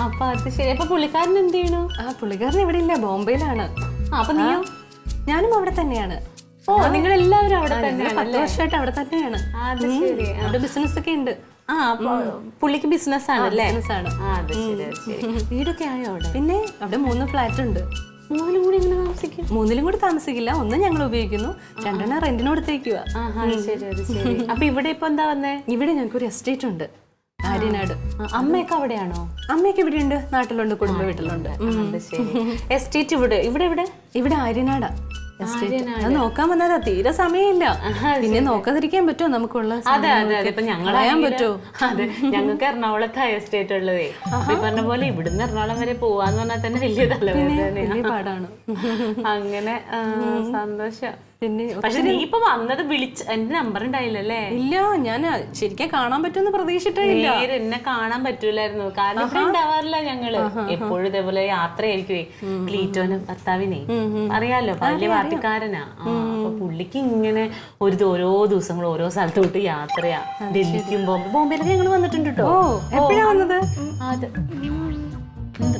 അപ്പൊ അത് ശരി. അപ്പൊ പുള്ളിക്കാരൻ എന്ത് ചെയ്യണു? പുള്ളിക്കാരൻ ഇവിടെ ഇല്ല, ബോംബെയിലാണ്. അപ്പൊ നീയോ? ഞാനും അവിടെ തന്നെയാണ്. ഓ, നിങ്ങൾ എല്ലാവരും അവിടെ തന്നെയാണ്? 10 വർഷമായിട്ട് അവിടെ തന്നെയാണ്. അത് ശരി. അവിടെ ബിസിനസ് ഒക്കെ ഉണ്ട്. പുള്ളിക്ക് ബിസിനസ് ആണല്ലേ? ബിസിനസ്സാണ്. അത് ശരി, അത് ശരി. വീടൊക്കെ ആയോ അവിടെ? പിന്നെ അവിടെ 3 ഫ്ലാറ്റ് ഉണ്ട്. 3ലും കൂടി എങ്ങനെ താമസിക്കും? 3ലും കൂടി താമസിക്കില്ല, 1 ഞങ്ങൾ ഉപയോഗിക്കുന്നു, 2 റെന്റിന് കൊടുത്തേക്കുക. ശരി, അത് ശരി. അപ്പൊ ഇവിടെ ഇപ്പൊ എന്താ വന്നേ? ഇവിടെ ഞങ്ങൾക്ക് ഒരു എസ്റ്റേറ്റ് ഉണ്ട്, ആര്യനാട്. അമ്മയൊക്കെ അവിടെയാണോ? അമ്മയൊക്കെ ഇവിടെ ഉണ്ട്, നാട്ടിലുണ്ട്, കുടുംബ വീട്ടിലുണ്ട്. അത് ശരി. എസ്റ്റേറ്റ് ഇവിടെ ഇവിടെ ആര്യനാടാ എസ്റ്റേറ്റ്. അത് നോക്കാൻ വന്നതാ, തീരെ സമയമില്ല. പിന്നെ നോക്കാതിരിക്കാൻ പറ്റുമോ നമുക്കുള്ള? അതെ അതെ അതെ. ഇപ്പൊ ഞങ്ങളായാൻ പറ്റുമോ? അതെ, ഞങ്ങൾക്ക് എറണാകുളത്ത് എസ്റ്റേറ്റ് ഉള്ളതേ. ഈ പറഞ്ഞ പോലെ ഇവിടുന്ന് എറണാകുളം വരെ പോവാന്ന് പറഞ്ഞാൽ തന്നെ വലിയ തലവേദന, പാടാണ്. അങ്ങനെ സന്തോഷം. പിന്നെ പക്ഷെ നീ ഇപ്പൊ വന്നത് എന്റെ നമ്പർ ഉണ്ടായില്ലല്ലേ? ഇല്ല, ഞാൻ ശരിക്കും കാണാൻ പറ്റുമെന്ന് പ്രതീക്ഷിച്ചിട്ടില്ല. എന്നെ കാണാൻ പറ്റൂലായിരുന്നു, കാരണം ഇവിടെ ഉണ്ടാവാറില്ല ഞങ്ങള്. എപ്പോഴും ഇതേപോലെ യാത്രയായിരിക്കുവേ. ക്ലീറ്റോന് ഭർത്താവിനെ അറിയാലോ, വലിയ പാർട്ടിക്കാരനാ. അപ്പൊ പുള്ളിക്ക് ഇങ്ങനെ ഓരോ ദിവസങ്ങൾ ഓരോ സ്ഥലത്തോട്ട് യാത്രയാ. ഡൽഹിക്കും ബോംബെയിലൊക്കെ ഞങ്ങള് വന്നിട്ടുണ്ട് കേട്ടോ. എപ്പോഴാ വന്നത്? അതെ.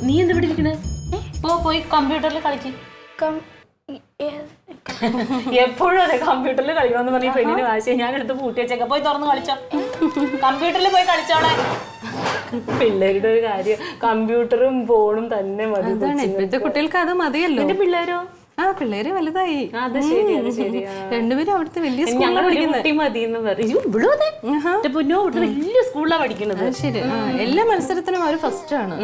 നീ എന്താ ഇവിടെ ഇരിക്കണേ? പോയി കമ്പ്യൂട്ടറിൽ കളിക്കും. എപ്പോഴും അതെ, കമ്പ്യൂട്ടറിൽ കളിക്കണമെന്ന് പറഞ്ഞ പെണ്ണിന് വാശി. ഞാൻ എടുത്ത് പൂട്ടി വെച്ചേക്കാം, പോയി തുറന്ന് കളിച്ചോ, കമ്പ്യൂട്ടറിൽ പോയി കളിച്ചോളെ. പിള്ളേരുടെ ഒരു കാര്യം, കമ്പ്യൂട്ടറും ഫോണും തന്നെ മതി. ഇപ്പോഴത്തെ കുട്ടികൾക്ക് അത് മതിയല്ലോ. എന്റെ പിള്ളേരോ? പിള്ളേര് വലുതായി. അത് ശരി, അത് ശരി. 2 പേരും അവിടുത്തെ വലിയ കുട്ടി മതി എന്ന് പറയും. ഇവിടെ അതെ പൊന്നോ, ഇവിടെ വലിയ സ്കൂളിലാണ് പഠിക്കുന്നത്. ശരി. എല്ലാ മത്സരത്തിനും അവര് ഫസ്റ്റ് ആണ്.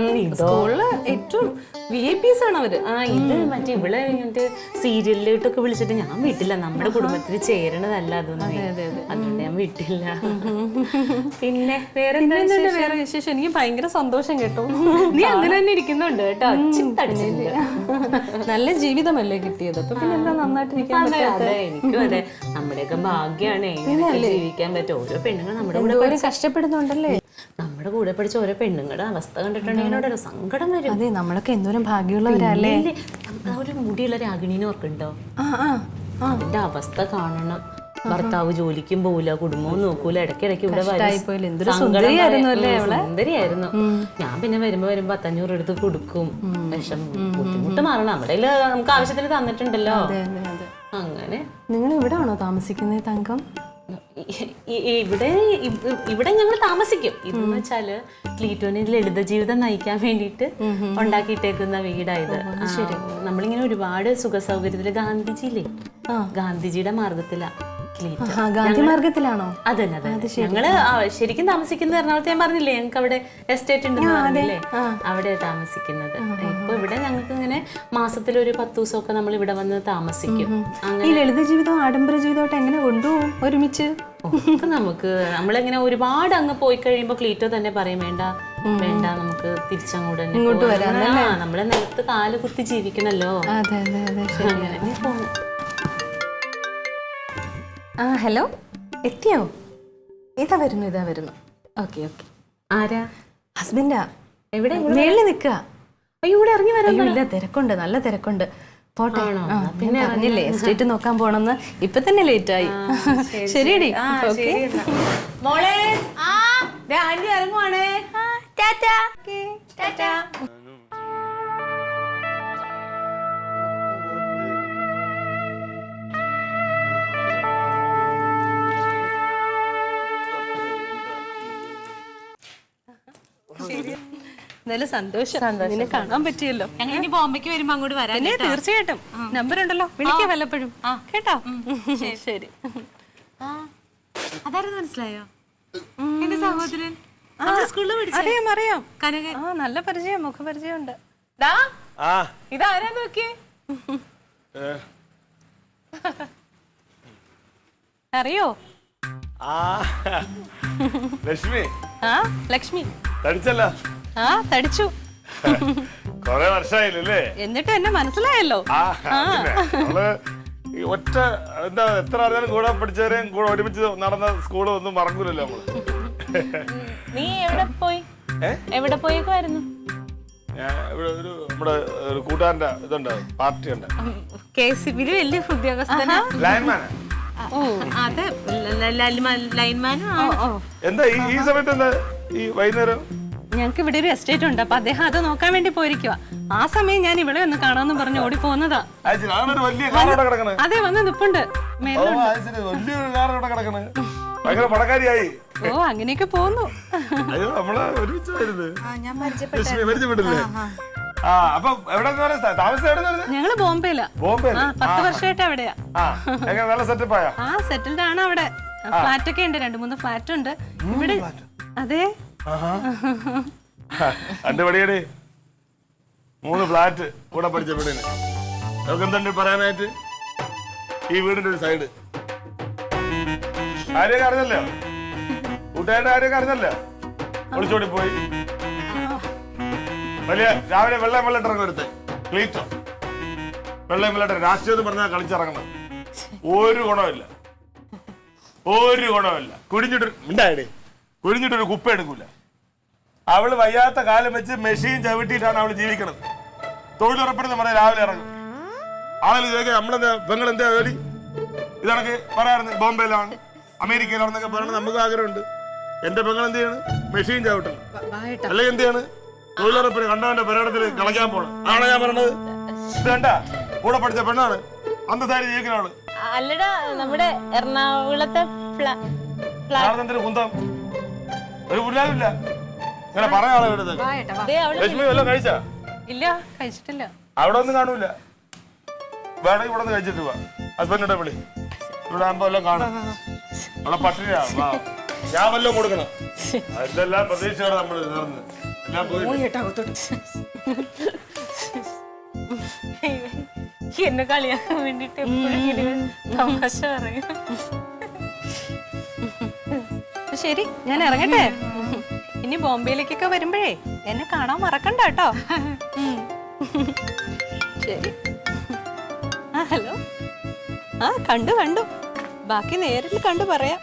സ്കൂളില് ഏറ്റവും VIPs ആണ് അവര്. ഇത് മറ്റേ ഇവിടെ സീരിയലിലോട്ടൊക്കെ വിളിച്ചിട്ട് ഞാൻ വിട്ടില്ല, നമ്മുടെ കുടുംബത്തിൽ ചേരണതല്ല അതൊന്നും. അതുകൊണ്ട് ഞാൻ വിട്ടില്ല. പിന്നെ വേറെ വേറെ വിശേഷം? എനിക്ക് ഭയങ്കര സന്തോഷം കേട്ടോ. നീ അങ്ങനെ തന്നെ ഇരിക്കുന്നുണ്ട് കേട്ടോ. നല്ല ജീവിതമല്ലേ കിട്ടിയത്, അപ്പൊ പിന്നെ എന്താ നന്നായിട്ടിരിക്കാൻ പറ്റാതെ? എനിക്കും അതെ, നമ്മുടെയൊക്കെ ഭാഗ്യാണ് ജീവിക്കാൻ പറ്റും. ഓരോ പെണ്ണുങ്ങൾ നമ്മുടെ കൂടെ കഷ്ടപ്പെടുന്നുണ്ടല്ലേ. നമ്മുടെ കൂടെ പഠിച്ച ഓരോ പെണ്ണുങ്ങളുടെ അവസ്ഥ കണ്ടിട്ടുണ്ടെങ്കിൽ സങ്കടം വരും. അതെ, നമ്മളൊക്കെ എന്തോരം ഭാഗ്യമുള്ളവരല്ലേ. ഒരു മുടിയുള്ള രാഗിണീനെ ഓർക്കുന്നുണ്ടോ? അതിന്റെ അവസ്ഥ കാണണം. ഭർത്താവ് ജോലിക്കും പോവില്ല, കുടുംബവും നോക്കൂല, ഇടയ്ക്കിടയ്ക്ക് ഇവിടെ സുന്ദരിയായിരുന്നു. ഞാൻ പിന്നെ വരുമ്പോ 500 എടുത്ത് കൊടുക്കും. വിഷമം ബുദ്ധിമുട്ട് മാറണം. അവിടെ നമുക്ക് ആവശ്യത്തിന് തന്നിട്ടുണ്ടല്ലോ. അങ്ങനെ. നിങ്ങൾ ഇവിടെ ആണോ താമസിക്കുന്നത് തങ്കം? ഇവിടെ ഞങ്ങൾ താമസിക്കും. ഇതെന്ന് വെച്ചാല് ക്ലീറ്റോന് ലളിത ജീവിതം നയിക്കാൻ വേണ്ടിയിട്ട് ഉണ്ടാക്കിയിട്ടേക്കുന്ന വീടായത്. നമ്മളിങ്ങനെ ഒരുപാട് സുഖ സൗകര്യത്തില് ഗാന്ധിജിയില്ലേ, ഗാന്ധിജിയുടെ മാർഗത്തിലാ. ഗാന്ധി മാർഗത്തിലാണോ? അതന്നെ അതെ. ഞങ്ങള് ശരിക്കും താമസിക്കുന്നത് എറണാകുളത്ത്. ഞാൻ പറഞ്ഞില്ലേ ഞങ്ങൾക്ക് അവിടെ എസ്റ്റേറ്റ് ഉണ്ടെന്ന് പറഞ്ഞില്ലേ, അവിടെ താമസിക്കുന്നത്. ഇപ്പൊ ഇവിടെ ഞങ്ങൾക്ക് ഇങ്ങനെ മാസത്തിലൊരു 10 ദിവസമൊക്കെ നമ്മൾ ഇവിടെ വന്ന് താമസിക്കും. ഈ ലളിത ജീവിതവും ആഡംബര ജീവിതമായിട്ട് എങ്ങനെ കൊണ്ടുപോകും ഒരുമിച്ച്? നമുക്ക് നമ്മളിങ്ങനെ ഒരുപാട് അങ്ങ് പോയി കഴിയുമ്പോ ക്ലീറ്റോ തന്നെ പറയും, വേണ്ട വേണ്ട, നമുക്ക് തിരിച്ചങ്ങോട്ട് വരാം. നമ്മളെ നിലത്ത് കാല് കുത്തി ജീവിക്കണല്ലോ. അങ്ങനെ പോകും. ഹലോ, എത്തിയോ? ഇതാ വരുന്നു. ഓക്കെ. ആരാ? ഹസ്ബൻഡാ. എവിടെ? മേളിൽ നിൽക്കുക. അയ്യോ, ഇവിടെ ഇറങ്ങി വരാൻ ഇല്ല, തിരക്കുണ്ട്, നല്ല തിരക്കുണ്ട്. പോട്ടെ. പിന്നെ അറിഞ്ഞില്ലേ എസ്റ്റേറ്റ് നോക്കാൻ പോണെന്ന്. ഇപ്പൊ തന്നെ ലേറ്റ് ആയി. ശരിയടി. മോളെ ആന്റി ഇറങ്ങുവാണേ. ടാറ്റാ. എന്തായാലും സന്തോഷം, നിന്നെ കാണാൻ പറ്റിയല്ലോ. ഞങ്ങൾ ഇനി ബോംബെക്ക് വരുമ്പോ അങ്ങോട്ട് വരാം. പിന്നെ തീർച്ചയായിട്ടും നമ്പർ ഉണ്ടല്ലോ, വിളിക്കാം വല്ലപ്പോഴും കേട്ടോ. ശരി. അതാരെന്ന് മനസ്സിലായോ? എന്റെ സഹോദരൻ അറിയാം. നല്ല പരിചയം, മുഖപരിചയം ഉണ്ട്. ഇതാരാ നോക്കിയേ? അറിയോ? ലക്ഷ്മി. തടിച്ചു. കൊറേ വർഷമായില്ലേ? എന്നിട്ട് എന്നെ മനസ്സിലായല്ലോ. ഒറ്റ എന്താ, എത്ര അറിയാലും കൂടെ പഠിച്ചവരെയും കൂടെ ഒരുമിച്ച് നടന്ന സ്കൂള് ഒന്നും മറക്കൂലല്ലോ നമ്മള്. നീ എവിടെ പോയേക്കുമായിരുന്നു? ഞാൻ ഇവിടെ നമ്മുടെ ഒരു കൂട്ടുകാരന്റെ ഇതുണ്ട്, പാർട്ടി ഉണ്ട്. KCB വലിയ ഉദ്യോഗസ്ഥനാ. ലൈൻമാനാ. അതെ, ലൈൻമാനും. എന്താ ഈ സമയത്ത് എന്താ ഈ വൈകുന്നേരം? ഞങ്ങൾക്ക് ഇവിടെ ഒരു എസ്റ്റേറ്റ് ഉണ്ട്, അപ്പൊ അദ്ദേഹം അത് നോക്കാൻ വേണ്ടി പോയിരിക്കുക. ആ സമയം ഞാൻ ഇവിടെ ഒന്ന് കാണാമെന്ന് പറഞ്ഞ് ഓടി പോകുന്നതാ. വലിയ കാർ ഇവിടെ കിടക്കണേ. അതെ, വന്ന് നിപ്പുണ്ട് മേലെ. വലിയൊരു കാർ ഇവിടെ കിടക്കണേ. ഭയങ്കര പണക്കാരിയായി. ഓ, അങ്ങനെയൊക്കെ പോന്നു. അയ്യോ, നമ്മള് ഒരുമിച്ചായിരുന്നു. പരിചയപ്പെട്ടില്ലേ? അപ്പൊ എവിടെ താമസം? ഞങ്ങള് ബോംബെയിലാ. 10 വർഷമായിട്ട് അവിടെയാ. നല്ല സെറ്റപ്പ് ആയോ? സെറ്റിൽഡ് ആണ് അവിടെ. ഫ്ലാറ്റ് ഒക്കെ ഉണ്ട്, 2-3 ഫ്ലാറ്റ് ഉണ്ട് ഇവിടെ. അതെ, 2 പടിയടി, 3 ഫ്ലാറ്റ് കൂടെ പഠിച്ച വീടിന്. നമുക്ക് എന്തുണ്ട് പറയാനായിട്ട്? ഈ വീടിന്റെ ഒരു സൈഡ് ആരെയൊക്കെ അറിഞ്ഞല്ലോ, കൂട്ടുകാരുടെ ആരെയൊക്കെ അറിഞ്ഞല്ലോ. ഒളിച്ചോടി പോയി വലിയ രാവിലെ വെള്ളം ഇറങ്ങും ഒരുത്തെ ക്ലീറ്റോ. വെള്ളം രാഷ്ട്രീയം എന്ന് പറഞ്ഞാൽ കളിച്ചിറങ്ങണം. ഒരു ഗുണമില്ല. കുഴിഞ്ഞിട്ടൊരു കുപ്പ എടുക്കൂല. അവള് വയ്യാത്ത കാലം വെച്ച് മെഷീൻ ചവിട്ടിയിട്ടാണ് അവള് ജീവിക്കണത്. തൊഴിലുറപ്പെടുന്ന പറഞ്ഞാൽ രാവിലെ ഇറങ്ങും. ആളുകൾ ചോദിക്കാം നമ്മളെന്താ പെങ്ങൾ എന്താ ജോലി? ഇതാണൊക്കെ പറയാറുണ്ട്. ബോംബെയിലാണ്, അമേരിക്കയിലാണെന്നൊക്കെ പറയണത് നമുക്ക് ആഗ്രഹമുണ്ട്. എന്റെ പെങ്ങൾ എന്ത് ചെയ്യാണ്? മെഷീൻ ചവിട്ടണം. അല്ലെങ്കിൽ എന്ത് ചെയ്യാണ്? തൊഴിലുറപ്പിന് കണ്ടവന്റെ പരേടത്തിൽ കളയ്ക്കാൻ പോണം. ആണോ ഞാൻ പറഞ്ഞത്? ഇത് കണ്ട കൂടെ പഠിച്ച പെണ്ണാണ്, അന്തസാരി ജീവിക്കുന്ന ആള്. അല്ലടാ, നമ്മുടെ എറണാകുളത്തെ കുന്തം ഒരു പുല്ലാവില്ല. ഇങ്ങനെ പറയാളെ ലക്ഷ്മി വല്ലതും കഴിച്ചാ? ഇല്ല, കഴിച്ചിട്ടില്ല. അവിടെ ഒന്നും കാണൂല. വേണമെങ്കിൽ ഇവിടെ നിന്ന് കഴിച്ചിട്ട് പോവാ. ഹസ്ബൻഡിന്റെ വിളി ഇവിടെ ആകുമ്പോ എല്ലാം കാണും. അവിടെ പട്ടിണിയാ. ഞാൻ വല്ലതും കൊടുക്കണം. ഇതെല്ലാം പ്രതീക്ഷയാണ് നമ്മൾ നേർന്ന് എല്ലാം പോയി. എന്നെ കളിയാക്കാൻ വേണ്ടിട്ട് തമാശ പറയും. ശരി, ഞാൻ ഇറങ്ങട്ടെ. ഇനി ബോംബെയിലേക്കൊക്കെ വരുമ്പോഴേ എന്നെ കാണാൻ മറക്കണ്ട കേട്ടോ. ശരി. ഹലോ. കണ്ടു. ബാക്കി നേരിൽ കണ്ടു പറയാം.